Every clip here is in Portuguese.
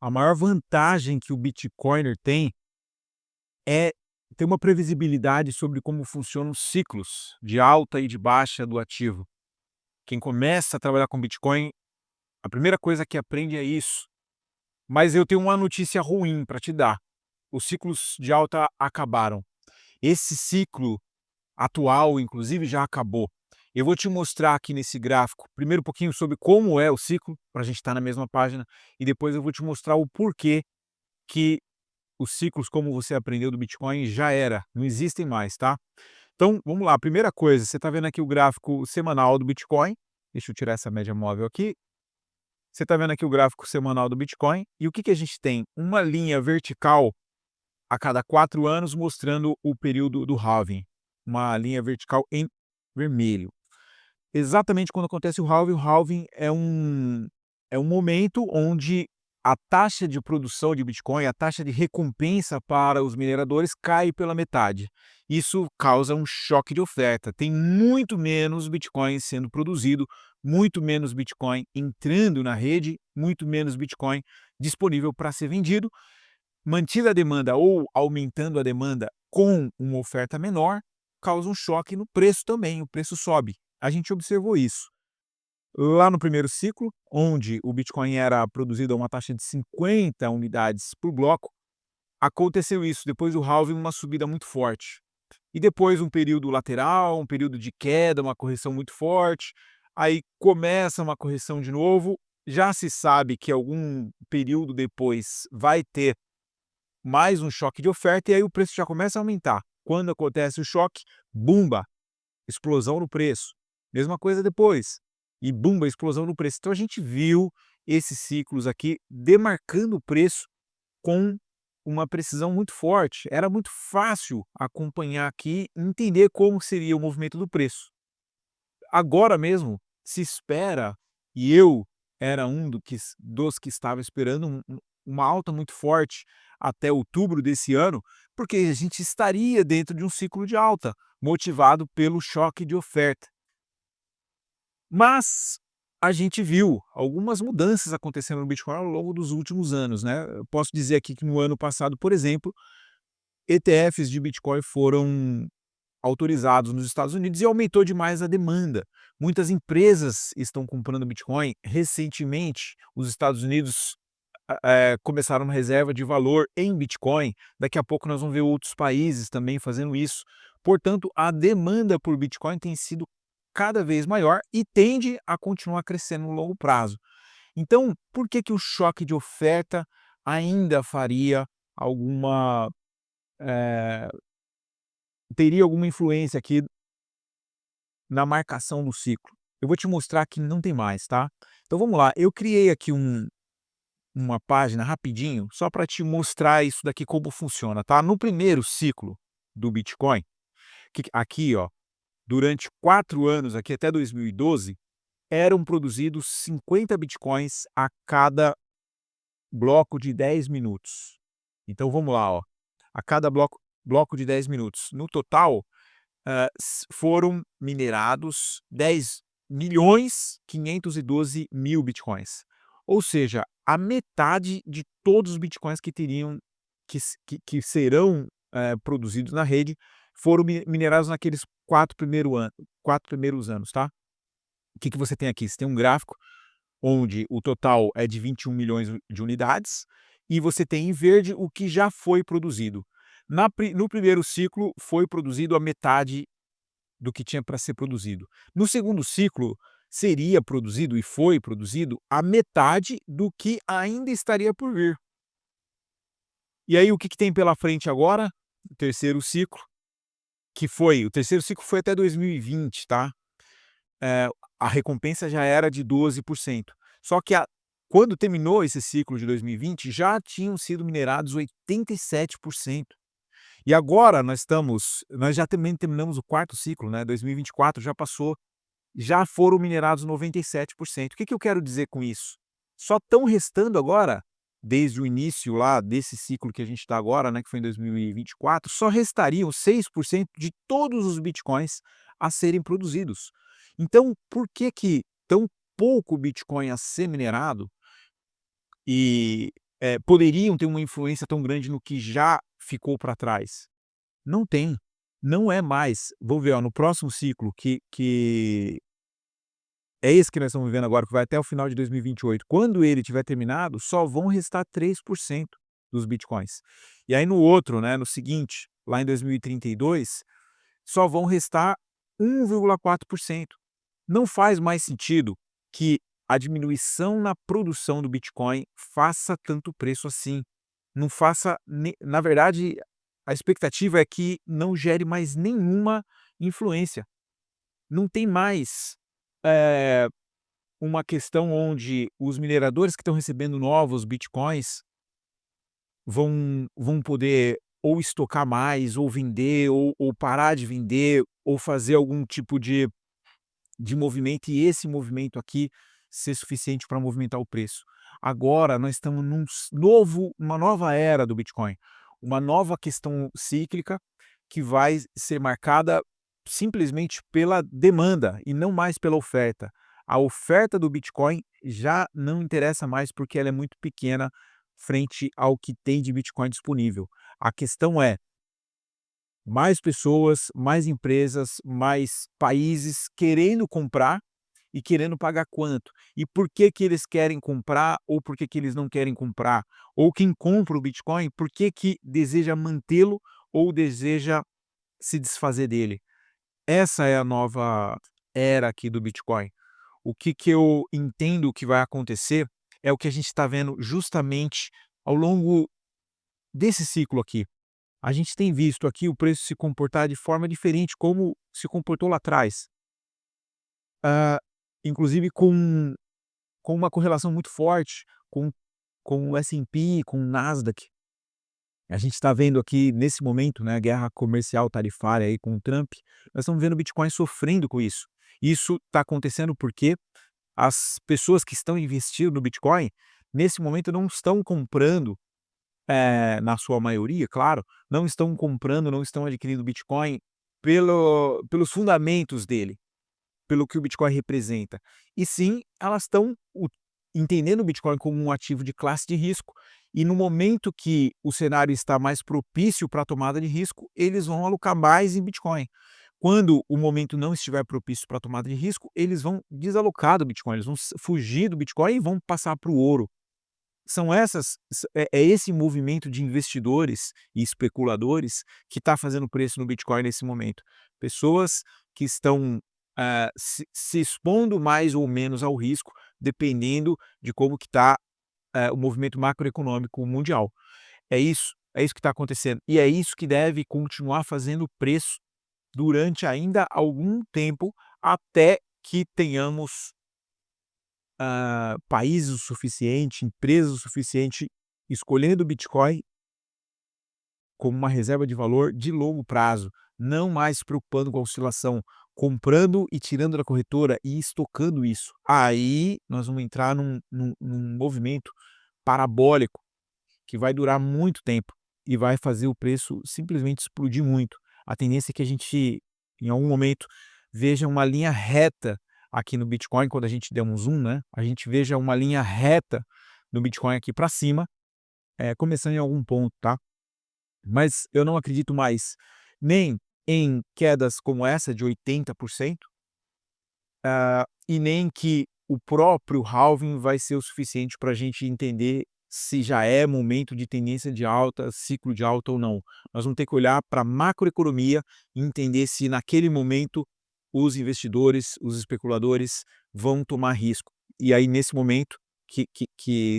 A maior vantagem que o Bitcoiner tem é ter uma previsibilidade sobre como funcionam os ciclos de alta e de baixa do ativo. Quem começa a trabalhar com Bitcoin, a primeira coisa que aprende é isso. Mas eu tenho uma notícia ruim para te dar. Os ciclos de alta acabaram. Esse ciclo atual, inclusive, já acabou. Eu vou te mostrar aqui nesse gráfico, primeiro um pouquinho sobre como é o ciclo, para a gente estar na mesma página, e depois eu vou te mostrar o porquê que os ciclos, como você aprendeu do Bitcoin, já era, não existem mais, tá? Então, vamos lá, primeira coisa, você está vendo aqui o gráfico semanal do Bitcoin, deixa eu tirar essa média móvel aqui, você está vendo aqui o gráfico semanal do Bitcoin, e o que que a gente tem? Uma linha vertical a cada 4 anos mostrando o período do halving, uma linha vertical em vermelho. Exatamente quando acontece o halving é um momento onde a taxa de produção de Bitcoin, a taxa de recompensa para os mineradores cai pela metade. Isso causa um choque de oferta. Tem muito menos Bitcoin sendo produzido, muito menos Bitcoin entrando na rede, muito menos Bitcoin disponível para ser vendido. Mantida a demanda ou aumentando a demanda com uma oferta menor, causa um choque no preço também, o preço sobe. A gente observou isso. Lá no primeiro ciclo, onde o Bitcoin era produzido a uma taxa de 50 unidades por bloco, aconteceu isso, depois do halving uma subida muito forte. E depois um período lateral, um período de queda, uma correção muito forte, aí começa uma correção de novo, já se sabe que algum período depois vai ter mais um choque de oferta e aí o preço já começa a aumentar. Quando acontece o choque, bumba, explosão no preço. Mesma coisa depois, e bumba, explosão no preço. Então a gente viu esses ciclos aqui demarcando o preço com uma precisão muito forte. Era muito fácil acompanhar aqui e entender como seria o movimento do preço. Agora mesmo se espera, e eu era dos que estava esperando uma alta muito forte até outubro desse ano, porque a gente estaria dentro de um ciclo de alta, motivado pelo choque de oferta. Mas a gente viu algumas mudanças acontecendo no Bitcoin ao longo dos últimos anos, né? Eu posso dizer aqui que no ano passado, por exemplo, ETFs de Bitcoin foram autorizados nos Estados Unidos e aumentou demais a demanda. Muitas empresas estão comprando Bitcoin. Recentemente, os Estados Unidos começaram uma reserva de valor em Bitcoin. Daqui a pouco nós vamos ver outros países também fazendo isso. Portanto, a demanda por Bitcoin tem sido cada vez maior e tende a continuar crescendo no longo prazo. Então, por que que o choque de oferta ainda faria alguma eh, teria alguma influência aqui na marcação do ciclo? Eu vou te mostrar que não tem mais, tá? Então vamos lá, eu criei aqui uma página rapidinho, só para te mostrar isso daqui como funciona, tá? No primeiro ciclo do Bitcoin, aqui ó, durante 4 anos, aqui até 2012, eram produzidos 50 Bitcoins a cada bloco de 10 minutos. Então vamos lá, ó, a cada bloco de 10 minutos. No total, foram minerados 10.512.000 bitcoins. Ou seja, a metade de todos os bitcoins que teriam que serão produzidos na rede foram minerados naqueles 4 primeiros anos, tá? O que que você tem aqui? Você tem um gráfico onde o total é de 21 milhões de unidades e você tem em verde o que já foi produzido. No primeiro ciclo foi produzido a metade do que tinha para ser produzido. No segundo ciclo, seria produzido e foi produzido a metade do que ainda estaria por vir. E aí o que que tem pela frente agora? O terceiro ciclo, o terceiro ciclo foi até 2020, tá? Eh, a recompensa já era de 12%. Só que quando terminou esse ciclo de 2020, já tinham sido minerados 87%. E agora nós já também terminamos o quarto ciclo, né, 2024 já passou. Já foram minerados 97%. O que que eu quero dizer com isso? Só estão restando agora, desde o início lá desse ciclo que a gente está agora, né, que foi em 2024, só restariam 6% de todos os bitcoins a serem produzidos. Então, por que que tão pouco bitcoin a ser minerado e poderiam ter uma influência tão grande no que já ficou para trás. Não tem, não é mais. Vamos ver, ó, no próximo ciclo que é esse que nós estamos vivendo agora, que vai até o final de 2028. Quando ele tiver terminado, só vão restar 3% dos bitcoins. E aí no outro, né, no seguinte, lá em 2032, só vão restar 1,4%. Não faz mais sentido que a diminuição na produção do Bitcoin faça tanto preço assim. Não faça, na verdade, a expectativa é que não gere mais nenhuma influência. Não tem mais eh, uma questão onde os mineradores que estão recebendo novos bitcoins vão poder ou estocar mais, ou vender, ou parar de vender, ou fazer algum tipo de movimento, e esse movimento aqui ser suficiente para movimentar o preço. Agora nós estamos uma nova era do Bitcoin, uma nova questão cíclica que vai ser marcada simplesmente pela demanda e não mais pela oferta. A oferta do Bitcoin já não interessa mais porque ela é muito pequena frente ao que tem de Bitcoin disponível. A questão é mais pessoas, mais empresas, mais países querendo comprar e querendo pagar quanto. E por que que eles querem comprar ou por que que eles não querem comprar? Ou quem compra o Bitcoin, por que que deseja mantê-lo ou deseja se desfazer dele? Essa é a nova era aqui do Bitcoin. O que que eu entendo que vai acontecer é o que a gente está vendo justamente ao longo desse ciclo aqui. A gente tem visto aqui o preço se comportar de forma diferente como se comportou lá atrás. Ah, inclusive com uma correlação muito forte com o S&P, com o Nasdaq. A gente está vendo aqui nesse momento, né, a guerra comercial tarifária aí com o Trump, nós estamos vendo o Bitcoin sofrendo com isso. Isso está acontecendo porque as pessoas que estão investindo no Bitcoin, nesse momento não estão comprando, na sua maioria, claro, não estão comprando, não estão adquirindo Bitcoin pelos fundamentos dele, pelo que o Bitcoin representa. E sim, elas estão entendendo o Bitcoin como um ativo de classe de risco, e no momento que o cenário está mais propício para a tomada de risco, eles vão alocar mais em Bitcoin. Quando o momento não estiver propício para a tomada de risco, eles vão desalocar do Bitcoin, eles vão fugir do Bitcoin e vão passar para o ouro. São essas é esse movimento de investidores e especuladores que está fazendo preço no Bitcoin nesse momento. Pessoas que estão, se expondo mais ou menos ao risco, dependendo de como que está, o movimento macroeconômico mundial. É isso que está acontecendo. E é isso que deve continuar fazendo preço durante ainda algum tempo, até que tenhamos países o suficiente, empresas o suficiente, escolhendo o Bitcoin como uma reserva de valor de longo prazo, não mais se preocupando com a oscilação, comprando e tirando da corretora e estocando isso. Aí nós vamos entrar num movimento parabólico que vai durar muito tempo e vai fazer o preço simplesmente explodir muito. A tendência é que a gente, em algum momento, veja uma linha reta aqui no Bitcoin, quando a gente der um zoom, né, a gente veja uma linha reta no Bitcoin aqui para cima, começando em algum ponto, tá? Mas eu não acredito mais nem em quedas como essa de 80%, e nem que o próprio halving vai ser o suficiente para a gente entender se já é momento de tendência de alta, ciclo de alta ou não. Nós vamos ter que olhar para a macroeconomia e entender se naquele momento os investidores, os especuladores vão tomar risco. E aí, nesse momento, que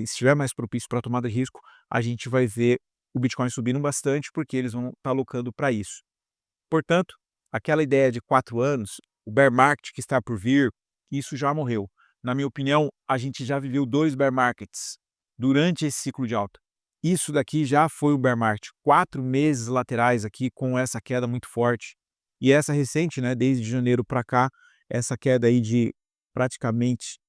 estiver mais propício para a tomada de risco, a gente vai ver o Bitcoin subindo bastante, porque eles vão estar alocando para isso. Portanto, aquela ideia de 4 anos, o bear market que está por vir, isso já morreu. Na minha opinião, a gente já viveu 2 bear markets durante esse ciclo de alta. Isso daqui já foi o bear market, 4 meses laterais aqui com essa queda muito forte. E essa recente, né, desde janeiro para cá, essa queda aí de praticamente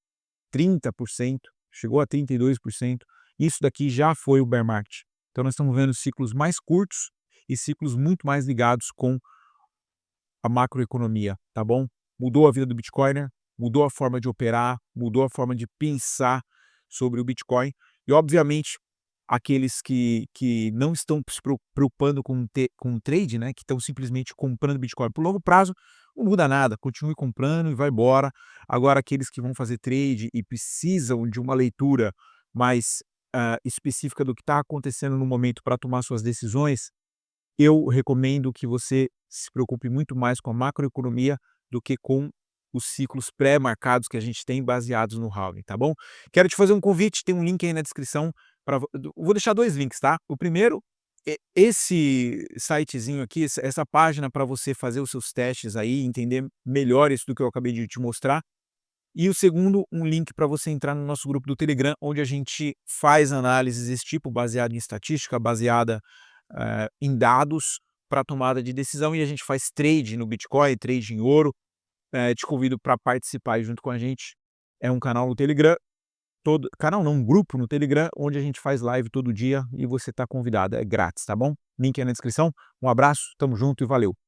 30%, chegou a 32%, isso daqui já foi o bear market. Então nós estamos vendo ciclos mais curtos e ciclos muito mais ligados com a macroeconomia, tá bom? Mudou a vida do Bitcoiner, mudou a forma de operar, mudou a forma de pensar sobre o Bitcoin e, obviamente, aqueles que não estão se preocupando com o trade, né, que estão simplesmente comprando Bitcoin por longo prazo, não muda nada, continue comprando e vai embora. Agora aqueles que vão fazer trade e precisam de uma leitura mais, específica do que está acontecendo no momento para tomar suas decisões, eu recomendo que você se preocupe muito mais com a macroeconomia do que com os ciclos pré-marcados que a gente tem baseados no halving, tá bom? Quero te fazer um convite, tem um link aí na descrição para vou deixar 2 links, tá? O primeiro, esse sitezinho aqui, essa página para você fazer os seus testes aí, entender melhor isso do que eu acabei de te mostrar. E o segundo, um link para você entrar no nosso grupo do Telegram, onde a gente faz análises desse tipo, baseada em estatística, baseada, em dados para tomada de decisão, e a gente faz trade no Bitcoin, trade em ouro. Te convido para participar aí junto com a gente. É um canal no Telegram, canal não, um grupo no Telegram, onde a gente faz live todo dia e você está convidado, é grátis, tá bom? Link aí na descrição. Um abraço, tamo junto e valeu.